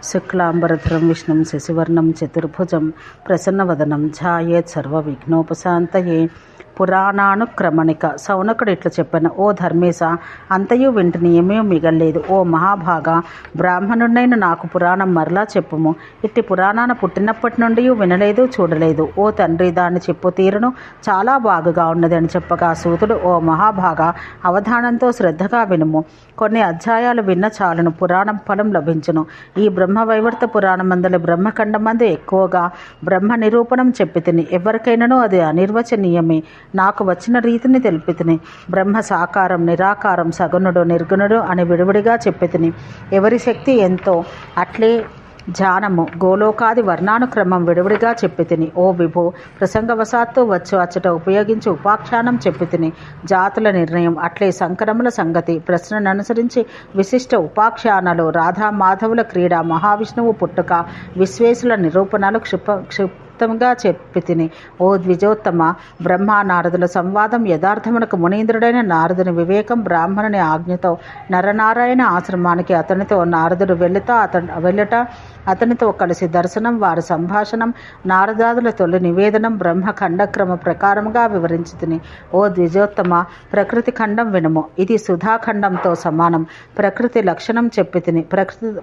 శుక్లాంబరధరం విష్ణుం శశివర్ణం చతుర్భుజం ప్రసన్నవదనం ధ్యాయేత్ సర్వవిఘ్నోపశాంతయే. పురాణానుక్రమణిక. సౌనకుడు ఇట్లా చెప్పాను: ఓ ధర్మేశ, అంతయు వింటిని ఏమీ మిగల్లేదు. ఓ మహాభాగ, బ్రాహ్మణుడైన నాకు పురాణం మరలా చెప్పుము. ఇట్టి పురాణాన్ని పుట్టినప్పటి నుండి వినలేదు, చూడలేదు. ఓ తండ్రి, దాన్ని చెప్పు తీరును చాలా బాగుగా ఉన్నది అని చెప్పగా సూతుడు: ఓ మహాభాగ, అవధానంతో శ్రద్ధగా వినుము. కొన్ని అధ్యాయాలు విన్న చాలును, పురాణం ఫలం లభించును. ఈ బ్రహ్మవైవర్త పురాణమందలి బ్రహ్మఖండమందు ఎక్కువగా బ్రహ్మ నిరూపణం చెప్పి తిని. ఎవరికైనానూ అది అనిర్వచనీయమే. నాకు వచ్చిన రీతిని తెలిపి తిని. బ్రహ్మ సాకారం, నిరాకారం, సగుణుడు, నిర్గుణుడు అని విడివిడిగా చెప్పి తిని. ఎవరి శక్తి ఎంతో అట్లే ధ్యానము, గోలోకాది వర్ణానుక్రమం విడివిడిగా చెప్పి తిని. ఓ విభో, ప్రసంగవశాత్తు వచ్చు అచ్చట ఉపయోగించి ఉపాఖ్యానం చెప్పి తిని. జాతుల నిర్ణయం, అట్లే సంకరముల సంగతి, ప్రశ్నను అనుసరించి విశిష్ట ఉపాఖ్యానాలు, రాధా మాధవుల క్రీడ, మహావిష్ణువు పుట్టుక, విశ్వేశుల నిరూపణలు క్షిప్తంగా చెప్పి తిని. ఓ ద్విజోత్తమ, బ్రహ్మ నారదుల సంవాదం యథార్థమునకు మునీంద్రుడైన నారదుని వివేకం, బ్రాహ్మణుని ఆజ్ఞతో నరనారాయణ ఆశ్రమానికి అతనితో నారదుడు వెళ్ళట, అతనితో కలిసి దర్శనం, వారి సంభాషణం, నారదాదుల తొలి నివేదనం బ్రహ్మ ఖండక్రమ ప్రకారముగా వివరించి తిని. ఓ ద్విజోత్తమ, ప్రకృతి ఖండం వినుము. ఇది సుధాఖండంతో సమానం. ప్రకృతి లక్షణం చెప్పి తిని.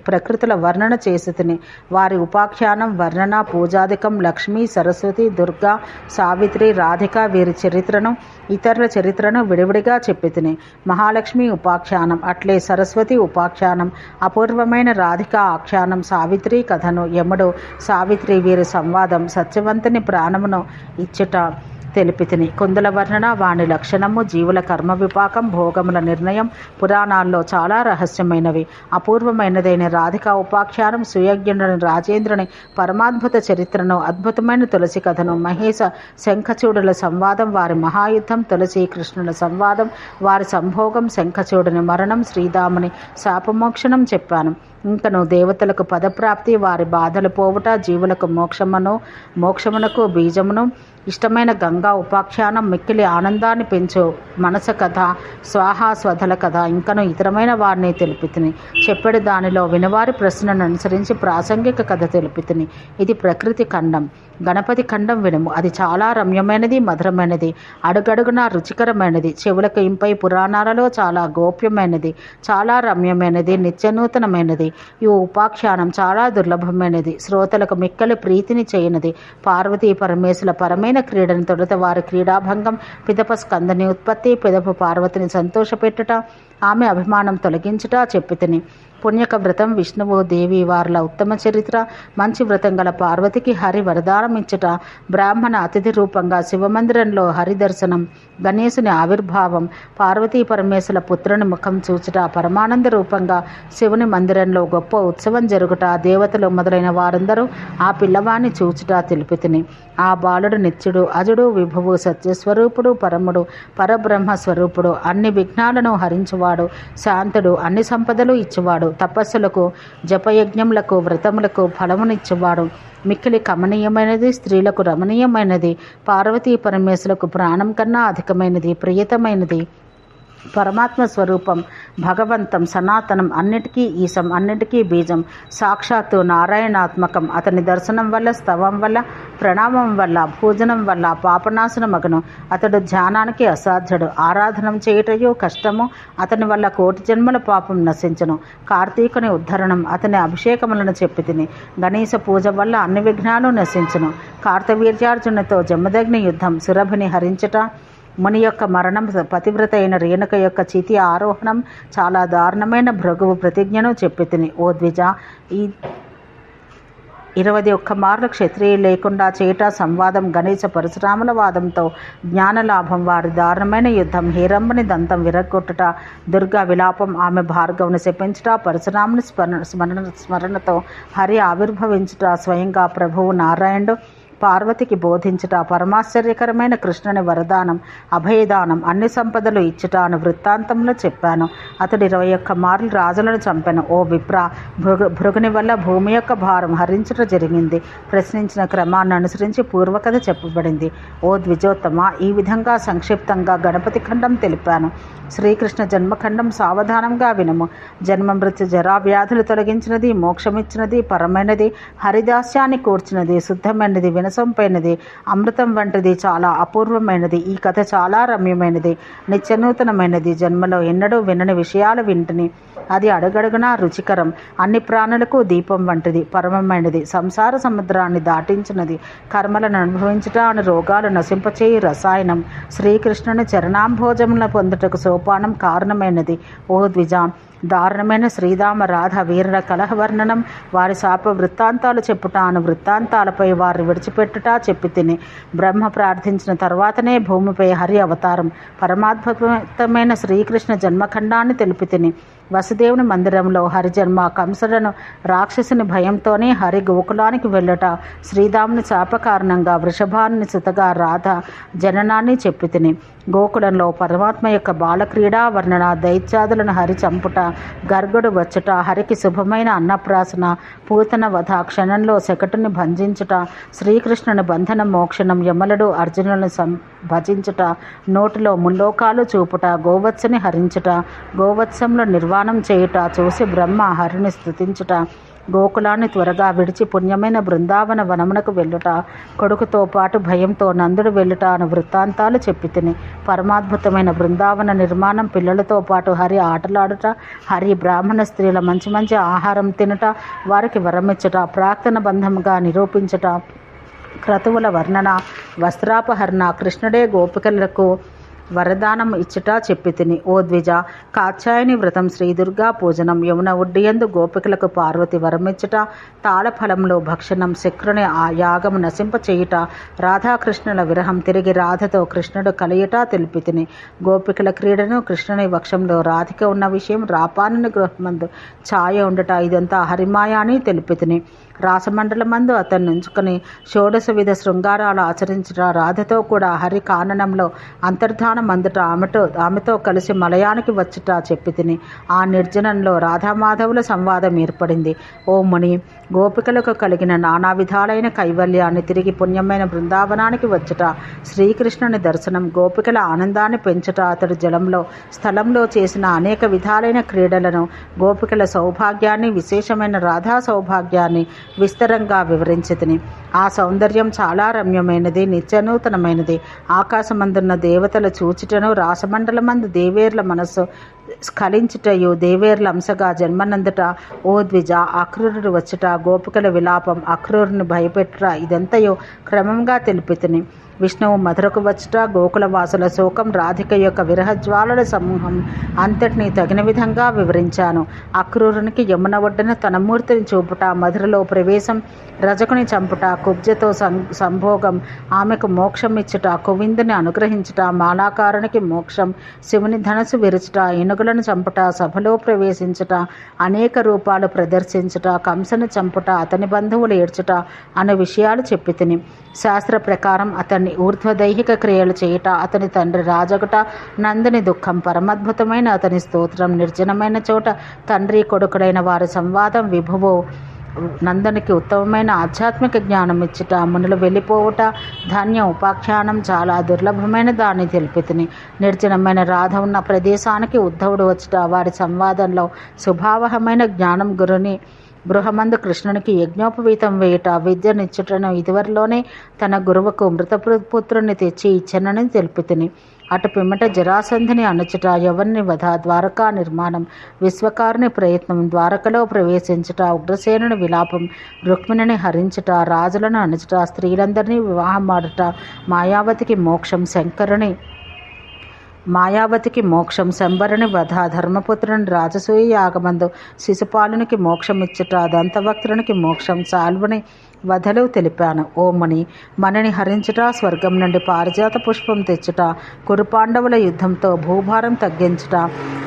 ప్రకృతుల వర్ణన చేసి తిని. వారి ఉపాఖ్యానం, వర్ణన, పూజాదికం, లక్ష్మీ, సరస్వతి, దుర్గా, సావిత్రి, రాధిక వీరి చరిత్రను, ఇతరుల చరిత్రను విడివిడిగా చెప్పి తిని. మహాలక్ష్మి ఉపాఖ్యానం, అట్లే సరస్వతి ఉపాఖ్యానం, అపూర్వమైన రాధిక ఆఖ్యానం, సావిత్రి కథను, యముడు, సావిత్రి వీరి సంవాదం, సత్యవంతుని ప్రాణమును ఇచ్చుట తెలిపితిని. కుందల వర్ణన, వాణి లక్షణము, జీవుల కర్మ విపాకం, భోగముల నిర్ణయం పురాణాల్లో చాలా రహస్యమైనవి. అపూర్వమైనదైన రాధికా ఉపాఖ్యానం, సుయజ్ఞుని రాజేంద్రుని పరమాద్భుత చరిత్రను, అద్భుతమైన తులసి కథను, మహేశ శంఖచూడుల సంవాదం, వారి మహాయుద్ధం, తులసి కృష్ణుల సంవాదం, వారి సంభోగం, శంఖచూడుని మరణం, శ్రీరాముని శాపమోక్షణం చెప్పాను. ఇంకను దేవతలకు పదప్రాప్తి, వారి బాధలు పోవుట, జీవులకు మోక్షమునకు బీజమును, ఇష్టమైన గంగా ఉపాఖ్యానం, మిక్కిలి ఆనందాన్ని పెంచు మనస కథ, స్వాహాస్వధల కథ, ఇంకను ఇతరమైన వారిని తెలిపితిని. చెప్పడి దానిలో వినవారి ప్రశ్నను అనుసరించి ప్రాసంగిక కథ తెలిపితిని. ఇది ప్రకృతి ఖండం. గణపతి ఖండం వినుము. అది చాలా రమ్యమైనది, మధురమైనది, అడుగడుగునా రుచికరమైనది, చెవులకు ఇంపై, పురాణాలలో చాలా గోప్యమైనది, చాలా రమ్యమైనది, నిత్యనూతనమైనది. ఈ ఉపాఖ్యానం చాలా దుర్లభమైనది, శ్రోతలకు మిక్కలి ప్రీతిని చేయనది. పార్వతీ పరమేశుల పరమైన క్రీడని తొలుత వారి క్రీడాభంగం, పిదప స్కందని ఉత్పత్తి, పిదప పార్వతిని సంతోషపెట్టుట, ఆమె అభిమానం తొలగించుట చెప్పితిని. పుణ్యక వ్రతం, విష్ణువు, దేవి వార్ల ఉత్తమ చరిత్ర, మంచి వ్రతం గల పార్వతికి హరి వరదానం ఇచ్చుట, బ్రాహ్మణ అతిథి రూపంగా శివమందిరంలో హరి దర్శనం, గణేశుని ఆవిర్భావం, పార్వతీ పరమేశుల పుత్రుని ముఖం చూచుట, పరమానంద రూపంగా శివుని మందిరంలో గొప్ప ఉత్సవం జరుగుట, దేవతలు మొదలైన వారందరూ ఆ పిల్లవాణ్ణి చూచుట తెలిపితిని. ఆ బాలుడు నిత్యుడు, అజుడు, విభువు, సత్యస్వరూపుడు, పరముడు, పరబ్రహ్మ స్వరూపుడు, అన్ని విఘ్నాలను హరించువాడు, శాంతుడు, అన్ని సంపదలు ఇచ్చువాడు, తపస్సులకు, జపయజ్ఞములకు, వ్రతములకు ఫలమునిచ్చేవాడు, మిక్కిలి కమనీయమైనది, స్త్రీలకు రమణీయమైనది, పార్వతీ పరమేశులకు ప్రాణం కన్నా అధికమైనది, ప్రియతమైనది, పరమాత్మ స్వరూపం, భగవంతం, సనాతనం, అన్నిటికీ ఈశం, అన్నిటికీ బీజం, సాక్షాత్తు నారాయణాత్మకం. అతని దర్శనం వల్ల, స్తవం వల్ల, ప్రణామం వల్ల, పూజనం వల్ల పాపనాశన మగను. అతడు ధ్యానానికి అసాధ్యుడు, ఆరాధనం చేయుటయు కష్టము. అతని వల్ల కోటి జన్మల పాపం నశించును. కార్తీకుని ఉద్ధరణం, అతని అభిషేకములను చెప్పి తిని. గణేశ పూజ వల్ల అన్ని విఘ్నాలు నశించును. కార్తవీర్యార్జునితో జమదగ్ని యుద్ధం, సురభిని హరించుట, ముని యొక్క మరణం, పతివ్రత అయిన రేణుక యొక్క చితి ఆరోహణం, చాలా దారుణమైన భృగువు ప్రతిజ్ఞను చెప్పి తిని. ఓ ద్విజ, ఈ 21 మార్లు క్షత్రియులు లేకుండా చేట సంవాదం, గణేశ పరశురాముల వాదంతో జ్ఞానలాభం, వారి దారుణమైన యుద్ధం, హేరంబని దంతం విరగొట్టుట, దుర్గా విలాపం, ఆమె భార్గవుని శపించుట, పరశురాముని స్మరణతో హరి ఆవిర్భవించుట, స్వయంగా ప్రభువు నారాయణుడు పార్వతికి బోధించుట, పరమాశ్చర్యకరమైన కృష్ణుని వరదానం, అభయదానం, అన్ని సంపదలు ఇచ్చుట అను వృత్తాంతంలో చెప్పాను. అతడు 21 మార్లు రాజులను చంపాను. ఓ విప్ర, భృగుని వల్ల భూమి యొక్క భారం హరించుట జరిగింది. ప్రశ్నించిన క్రమాన్ని అనుసరించి పూర్వకథ చెప్పబడింది. ఓ ద్విజోత్తమ, ఈ విధంగా సంక్షిప్తంగా గణపతి ఖండం తెలిపాను. శ్రీకృష్ణ జన్మఖండం సావధానంగా వినము. జన్మ మృత్యు జరా వ్యాధులు తొలగించినది, మోక్షమిచ్చినది, పరమైనది, హరిదాస్యాన్ని కూర్చినది, శుద్ధమైనది, వినసొంపైనది, అమృతం వంటిది, చాలా అపూర్వమైనది. ఈ కథ చాలా రమ్యమైనది, నిత్యనూతనమైనది. జన్మలో ఎన్నడూ వినని విషయాలు వింటిని. అది అడుగడుగునా రుచికరం, అన్ని ప్రాణులకు దీపం వంటిది, పరమమైనది, సంసార సముద్రాన్ని దాటించినది, కర్మలను అనుభవించుట అని రోగాలు నశింపచేయి రసాయనం, శ్రీకృష్ణుని చరణాంభోజములను పొందుటకు సోపానం కారణమైనది. ఓ ద్విజ, దారుణమైన శ్రీరామ రాధ వీరుల కలహ వర్ణనం, వారి శాప వృత్తాంతాలు చెప్పుట అను వృత్తాంతాలపై వారిని విడిచిపెట్టుట చెప్పి తిని, బ్రహ్మ ప్రార్థించిన తర్వాతనే భూమిపై హరి అవతారం, పరమాద్భుతమైన శ్రీకృష్ణ జన్మఖండాన్ని తెలిపి తిని, వసుదేవుని మందిరంలో హరిజన్మ, కంసులను రాక్షసుని భయంతోనే హరి గోకులానికి వెళ్ళట, శ్రీరాముని శాప కారణంగా వృషభాన్ని సుతగా రాధ జననాన్ని చెప్పి తిని, గోకులంలో పరమాత్మ యొక్క బాలక్రీడా వర్ణన, దైత్యాదులను హరి చంపుట, గర్గుడు వచ్చుట, హరికి శుభమైన అన్నప్రాసన, పూతన వధ, క్షణంలో శకటుని భంజించుట, శ్రీకృష్ణుని బంధన మోక్షణం, యమలుడు అర్జునులను భజించుట, నోటిలో ముల్లోకాలు చూపుట, గోవత్సని హరించుట, గోవత్సంలో నిర్వాణం చేయుట, చూసి బ్రహ్మ హరిని స్తుతించుట, గోకులాన్ని త్వరగా విడిచి పుణ్యమైన బృందావన వనమునకు వెళ్ళుట, కొడుకుతో పాటు భయంతో నందుడు వెళ్ళుట అను వృత్తాంతాలు చెప్పి తిని, పరమాద్భుతమైన బృందావన నిర్మాణం, పిల్లలతో పాటు హరి ఆటలాడుట, హరి బ్రాహ్మణ స్త్రీల మంచి మంచి ఆహారం తినుట, వారికి వరమిచ్చుట, ప్రాక్తన బంధముగా నిరూపించుట, క్రతువుల వర్ణన, వస్త్రాపహరణ, కృష్ణుడే గోపికలకు వరదానం ఇచ్చుట చెప్పి తిని. ఓ ద్విజ, కాత్యాయని వ్రతం, శ్రీ దుర్గా పూజనం, యమున ఒడ్డియందు గోపికలకు పార్వతి వరమిచ్చుట, తాళఫలంలో భక్షణం, శక్రుని ఆ యాగము నశింప చేయుట, రాధాకృష్ణుల విరహం, తిరిగి రాధతో కృష్ణుడు కలియుట తెలిపి తిని, గోపికల క్రీడను, కృష్ణుని వక్షంలో రాధిక ఉన్న విషయం, రాపానుని గృహమందు ఛాయ ఉండుట, ఇదంతా హరిమాయ అని తెలిపి తిని, రాసమండలమందు అతన్ని ఉంచుకొని షోడశ విధ శృంగారాలు ఆచరించుట, రాధతో కూడా హరి కాననంలో అంతర్ధానం అందుట, ఆమెతో కలిసి మలయానికి వచ్చుట చెప్పి తిని, ఆ నిర్జనంలో రాధామాధవుల సంవాదం ఏర్పడింది. ఓ ముని, గోపికలకు కలిగిన నానా విధాలైన కైవల్యాన్ని, తిరిగి పుణ్యమైన బృందావనానికి వచ్చుట, శ్రీకృష్ణుని దర్శనం, గోపికల ఆనందాన్ని పెంచుట, అతడు జలంలో స్థలంలో చేసిన అనేక విధాలైన క్రీడలను, గోపికల సౌభాగ్యాన్ని, విశేషమైన రాధా సౌభాగ్యాన్ని విస్తరంగా వివరించితిని. ఆ సౌందర్యం చాలా రమ్యమైనది, నిత్యనూతనమైనది. ఆకాశమందున్న దేవతల చూచుటను, రాసమండలమందు దేవేర్ల మనస్సు స్ఖలించుటయు, దేవేర్ల అంశగా జన్మనందుట. ఓ ద్విజ, అక్రూరుడు వచ్చుట, గోపికల విలాపం, అక్రూరుని భయపెట్టుట, ఇదంతయు క్రమంగా తెలిపితిని. విష్ణువు మధురకు వచ్చుట, గోకుల వాసుల శోకం, రాధిక యొక్క విరహజ్వాలల సమూహం అంతటినీ తగిన విధంగా వివరించాను. అక్రూరునికి యమున ఒడ్డున తన మూర్తిని చూపుట, మధురలో ప్రవేశం, రజకుని చంపుట, కుబ్జతో సంభోగం, ఆమెకు మోక్షం ఇచ్చుట, కువిందుని అనుగ్రహించుట, మాలాకారునికి మోక్షం, శివుని ధనస్సు విరుచుట, ఏనుగులను చంపుట, సభలో ప్రవేశించుట, అనేక రూపాలు ప్రదర్శించుట, కంసను చంపుట, అతని బంధువులు ఏడ్చుట అనే విషయాలు చెప్పి తిని, శాస్త్ర ప్రకారం అతన్ని ఊర్ధ్వదైహిక క్రియలు చేయుట, అతని తండ్రి రాజగుట, నందుని దుఃఖం, పరమద్భుతమైన అతని స్తోత్రం, నిర్జనమైన చోట తండ్రి కొడుకుడైన వారి సంవాదం, విభువు నందునికి ఉత్తమమైన ఆధ్యాత్మిక జ్ఞానం ఇచ్చుట, మునులు వెళ్ళిపోవుట, ధాన్య ఉపాఖ్యానం, చాలా దుర్లభమైన దాన్ని తెలిపితిని. నిర్జనమైన రాధ ఉన్న ప్రదేశానికి ఉద్ధవుడు వచ్చుట, వారి సంవాదంలో శుభావహమైన జ్ఞానం, గురుని గృహమందు కృష్ణునికి యజ్ఞోపవీతం వేయుట, విద్యనిచ్చుటను ఇదివరలోనే తన గురువుకు మృతపుత్రుని తెచ్చి ఇచ్చనని తెలిపితిని. అటు పిమ్మట జరాసంధిని అణచుట, యవన్ని వధ, ద్వారకా నిర్మాణం, విశ్వకారుని ప్రయత్నం, ద్వారకలో ప్రవేశించుట, ఉగ్రసేనుని విలాపం, రుక్మిణిని హరించుట, రాజులను అణచుట, స్త్రీలందరినీ వివాహం ఆడుట, మాయావతికి మోక్షం, శంకరుని మాయావతికి మోక్షం, శంబరుని వధ, ధర్మపుత్రుని రాజసూయ యాగమందు శిశుపాలునికి మోక్షమిచ్చుట, దంతవక్త్రునికి మోక్షం, సాల్వుని వధలు తెలిపాను. ఓ ముని, మణిని హరించుట, స్వర్గం నుండి పారిజాత పుష్పం తెచ్చుట, కురుపాండవుల యుద్ధంతో భూభారం తగ్గించుట,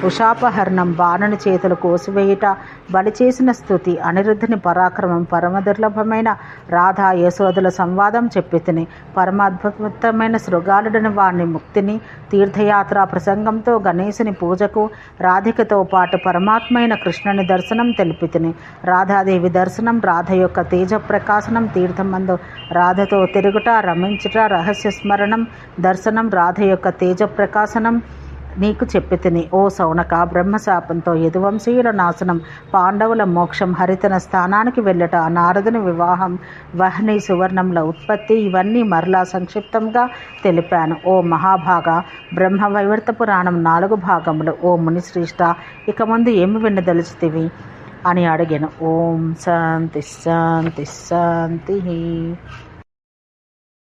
ఉషాపహరణం, బాణుని చేతులు కోసివేయుట, బలి చేసిన స్తుతి, అనిరుద్ధుని పరాక్రమం, పరమ దుర్లభమైన రాధా యశోదుల సంవాదం చెప్పి తిని, పరమాద్భుతమైన శృగాలుడిని వాణ్ణి ముక్తిని, తీర్థయాత్ర ప్రసంగంతో గణేశుని పూజకు, రాధికతో పాటు పరమాత్మైన కృష్ణుని దర్శనం తెలిపి తిని, రాధాదేవి దర్శనం, రాధ యొక్క తేజ ప్రకాశనం, తీర్థమందు రాధతో తిరుగుట, రమించుట, రహస్య స్మరణం, దర్శనం, రాధ యొక్క తేజ ప్రకాశనం నీకు చెప్పి తిని. ఓ సౌనక, బ్రహ్మశాపంతో యదువంశీయుల నాశనం, పాండవుల మోక్షం, హరితన స్థానానికి వెళ్ళట, నారదుని వివాహం, వహ్ని సువర్ణంల ఉత్పత్తి, ఇవన్నీ మరలా సంక్షిప్తంగా తెలిపాను. ఓ మహాభాగ, బ్రహ్మవైవర్త పురాణం 4 భాగములు. ఓ మునిశ్రేష్ఠ, ఇక ముందు ఏమి వినదలుచుతివి అని అడిగాను. ఓం శాంతి శాంతి శాంతి.